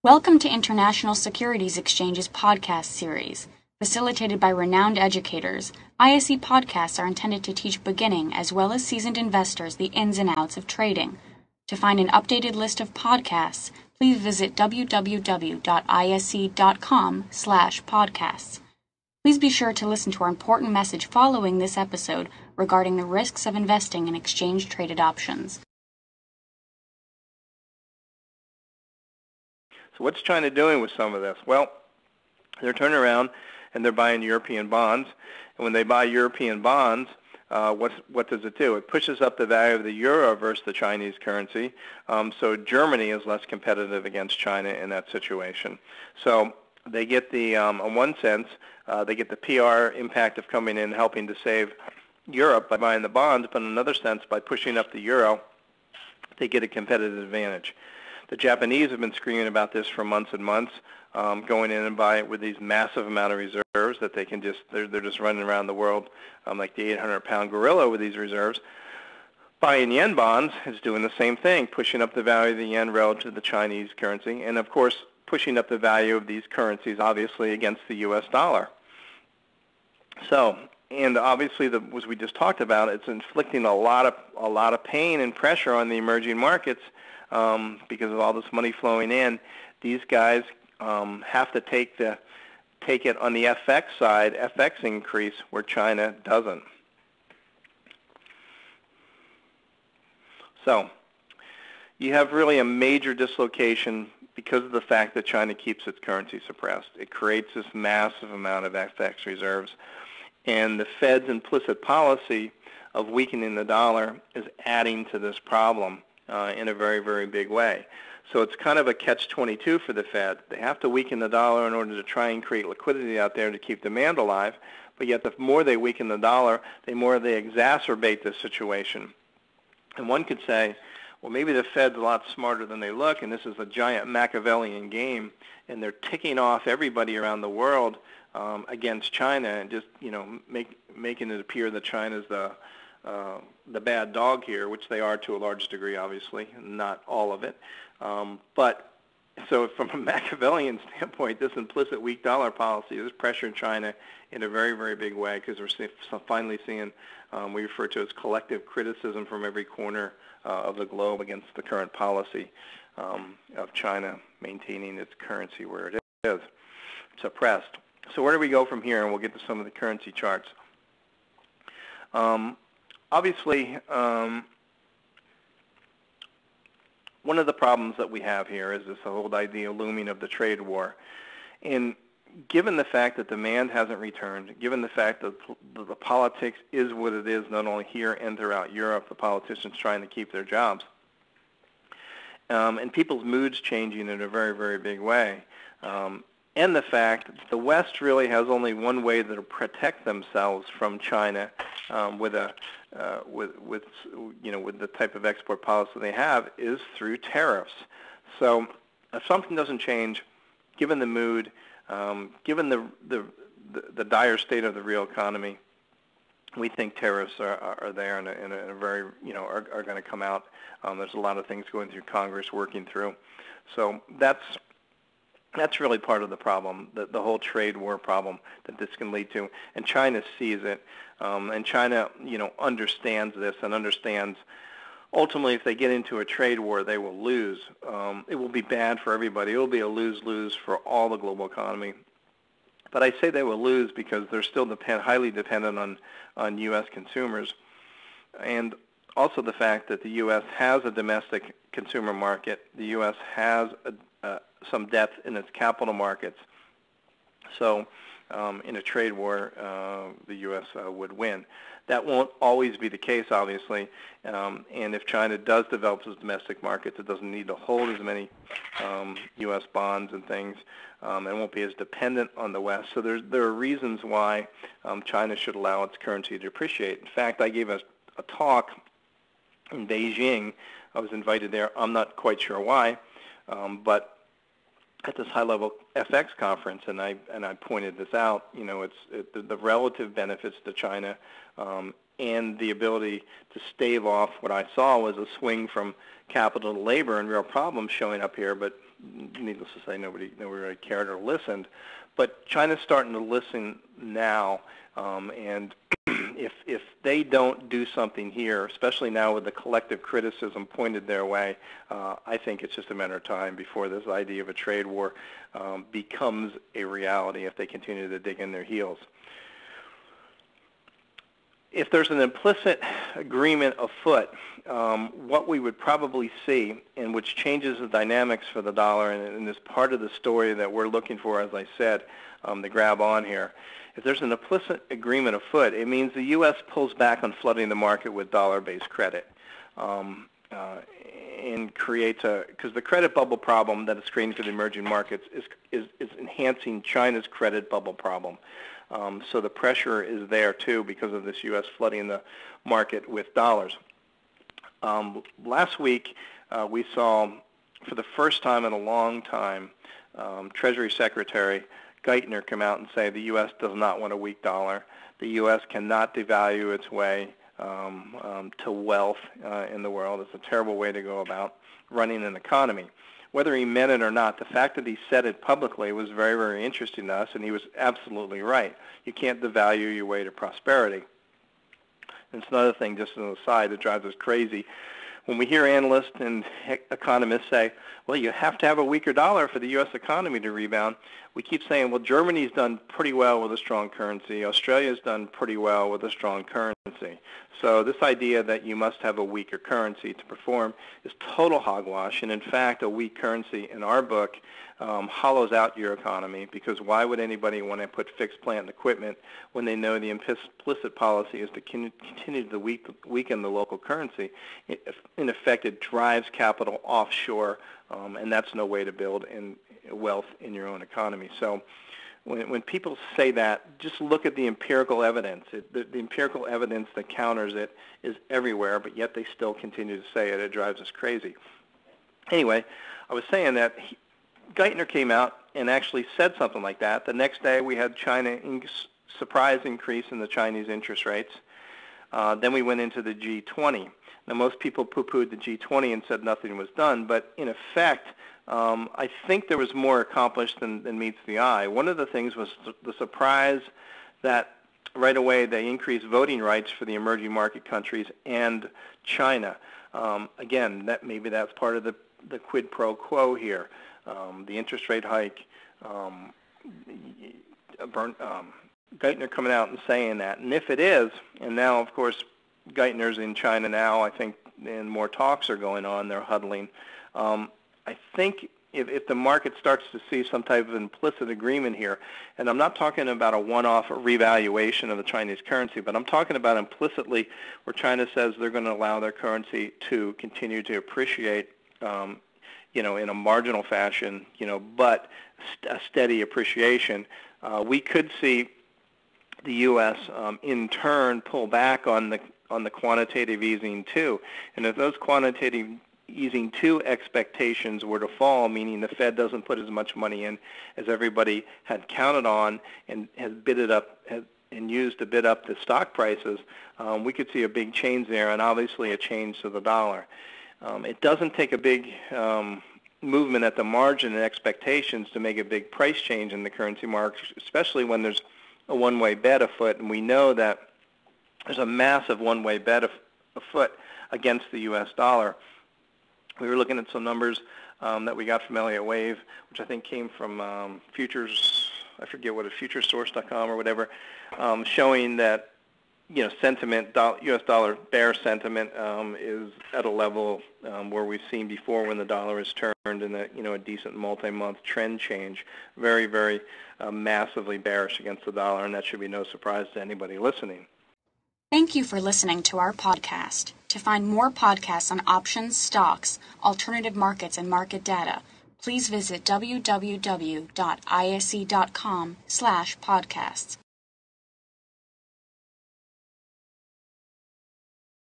Welcome to International Securities Exchange's podcast series. Facilitated by renowned educators, ISE podcasts are intended to teach beginning as well as seasoned investors the ins and outs of trading. To find an updated list of podcasts, please visit www.ise.com/podcasts. Please be sure to listen to our important message following this episode regarding the risks of investing in exchange-traded options. So what's China doing with some of this? Well, they're turning around and they're buying European bonds. And when they buy European bonds, what does it do? It pushes up the value of the euro versus the Chinese currency. So Germany is less competitive against China in that situation. So they get the, in one sense, they get the PR impact of coming in helping to save Europe by buying the bonds, but in another sense, by pushing up the euro, they get a competitive advantage. The Japanese have been screaming about this for months and months, going in and buying it with these massive amount of reserves that they can just, they're just running around the world like the 800-pound gorilla with these reserves. Buying yen bonds is doing the same thing, pushing up the value of the yen relative to the Chinese currency, and of course pushing up the value of these currencies obviously against the U.S. dollar. So, and obviously, as we just talked about, it's inflicting a lot of pain and pressure on the emerging markets. Because of all this money flowing in, these guys have to take it on the FX side, FX increase, where China doesn't. So you have really a major dislocation because of the fact that China keeps its currency suppressed. It creates this massive amount of FX reserves. And the Fed's implicit policy of weakening the dollar is adding to this problem in a very, very big way. So it's kind of a catch-22 for the Fed. They have to weaken the dollar in order to try and create liquidity out there to keep demand alive, but yet the more they weaken the dollar, the more they exacerbate this situation. And one could say, well, maybe the Fed's a lot smarter than they look, and this is a giant Machiavellian game, and they're ticking off everybody around the world against China and just, making it appear that China's the bad dog here, which they are to a large degree, obviously, not all of it. But so from a Machiavellian standpoint, this implicit weak dollar policy is pressuring China in a very, very big way because we're finally seeing we refer to as collective criticism from every corner of the globe against the current policy of China maintaining its currency where it is suppressed. So where do we go from here? And we'll get to some of the currency charts. Obviously, one of the problems that we have here is this whole idea looming of the trade war. And given the fact that demand hasn't returned, given the fact that the politics is what it is, not only here and throughout Europe, the politicians trying to keep their jobs, and people's moods changing in a very, very big way, and the fact that the West really has only one way to protect themselves from China with the type of export policy they have is through tariffs. So if something doesn't change, given the mood, given the dire state of the real economy, we think tariffs are there and a very are going to come out. There's a lot of things going through Congress working through, so that's really part of the problem, the whole trade war problem that this can lead to. And China sees it, and China, understands this and understands ultimately if they get into a trade war, they will lose. It will be bad for everybody. It will be a lose-lose for all the global economy. But I say they will lose because they're still highly dependent on U.S. consumers. And also the fact that the U.S. has a domestic consumer market. The U.S. has some depth in its capital markets. So in a trade war, the U.S. Would win. That won't always be the case, obviously. And if China does develop its domestic markets, it doesn't need to hold as many U.S. bonds and things. And won't be as dependent on the West. So there are reasons why China should allow its currency to appreciate. In fact, I gave a talk in Beijing. I was invited there. I'm not quite sure why, but at this high-level FX conference, and I pointed this out. The relative benefits to China and the ability to stave off what I saw was a swing from capital to labor and real problems showing up here. But needless to say, nobody really cared or listened. But China's starting to listen now, and if they don't do something here, especially now with the collective criticism pointed their way, I think it's just a matter of time before this idea of a trade war becomes a reality if they continue to dig in their heels. If there's an implicit agreement afoot, what we would probably see, and which changes the dynamics for the dollar, and is part of the story that we're looking for, as I said, to grab on here. If there's an implicit agreement afoot, it means the U.S. pulls back on flooding the market with dollar-based credit, and creates because the credit bubble problem that it's creating for the emerging markets is enhancing China's credit bubble problem. So the pressure is there too because of this U.S. flooding the market with dollars. Last week we saw, for the first time in a long time, Treasury Secretary Geithner come out and say the U.S. does not want a weak dollar. The U.S. cannot devalue its way to wealth in the world. It's a terrible way to go about running an economy. Whether he meant it or not, the fact that he said it publicly was very, very interesting to us, and he was absolutely right. You can't devalue your way to prosperity. And it's another thing, just as an aside, that drives us crazy. When we hear analysts and economists say, well, you have to have a weaker dollar for the U.S. economy to rebound, we keep saying, well, Germany's done pretty well with a strong currency. Australia's done pretty well with a strong currency. So this idea that you must have a weaker currency to perform is total hogwash. And in fact, a weak currency in our book hollows out your economy, because why would anybody want to put fixed plant and equipment when they know the implicit policy is to continue to weaken the local currency? In effect, it drives capital offshore, and that's no way to build wealth in your own economy. So when people say that, just look at the empirical evidence. The empirical evidence that counters it is everywhere, but yet they still continue to say it. It drives us crazy. Anyway, I was saying that Geithner came out and actually said something like that. The next day we had China surprise increase in the Chinese interest rates. Then we went into the G20. Now, most people poo-pooed the G20 and said nothing was done, but in effect, I think there was more accomplished than meets the eye. One of the things was the surprise that right away they increased voting rights for the emerging market countries and China. Again, maybe that's part of the quid pro quo here. The interest rate hike, Geithner coming out and saying that. And if it is, and now, of course, Geithner's in China now, I think, and more talks are going on, they're huddling. I think if the market starts to see some type of implicit agreement here, and I'm not talking about a one-off revaluation of the Chinese currency, but I'm talking about implicitly where China says they're going to allow their currency to continue to appreciate, in a marginal fashion, but a steady appreciation. We could see the U.S. In turn pull back on the quantitative easing too, and if those quantitative easing 2 expectations were to fall, meaning the Fed doesn't put as much money in as everybody had counted on and has bid it up and used to bid up the stock prices, we could see a big change there, and obviously a change to the dollar. It doesn't take a big movement at the margin and expectations to make a big price change in the currency market, especially when there's a one-way bet afoot, and we know that there's a massive one-way bet afoot against the U.S. dollar. We were looking at some numbers that we got from Elliott Wave, which I think came from futures, I forget what, futuresource.com or whatever, showing that sentiment, U.S. dollar bear sentiment is at a level where we've seen before when the dollar is turned in a decent multi-month trend change, very, very massively bearish against the dollar, and that should be no surprise to anybody listening. Thank you for listening to our podcast. To find more podcasts on options, stocks, alternative markets, and market data, please visit www.ise.com/podcasts.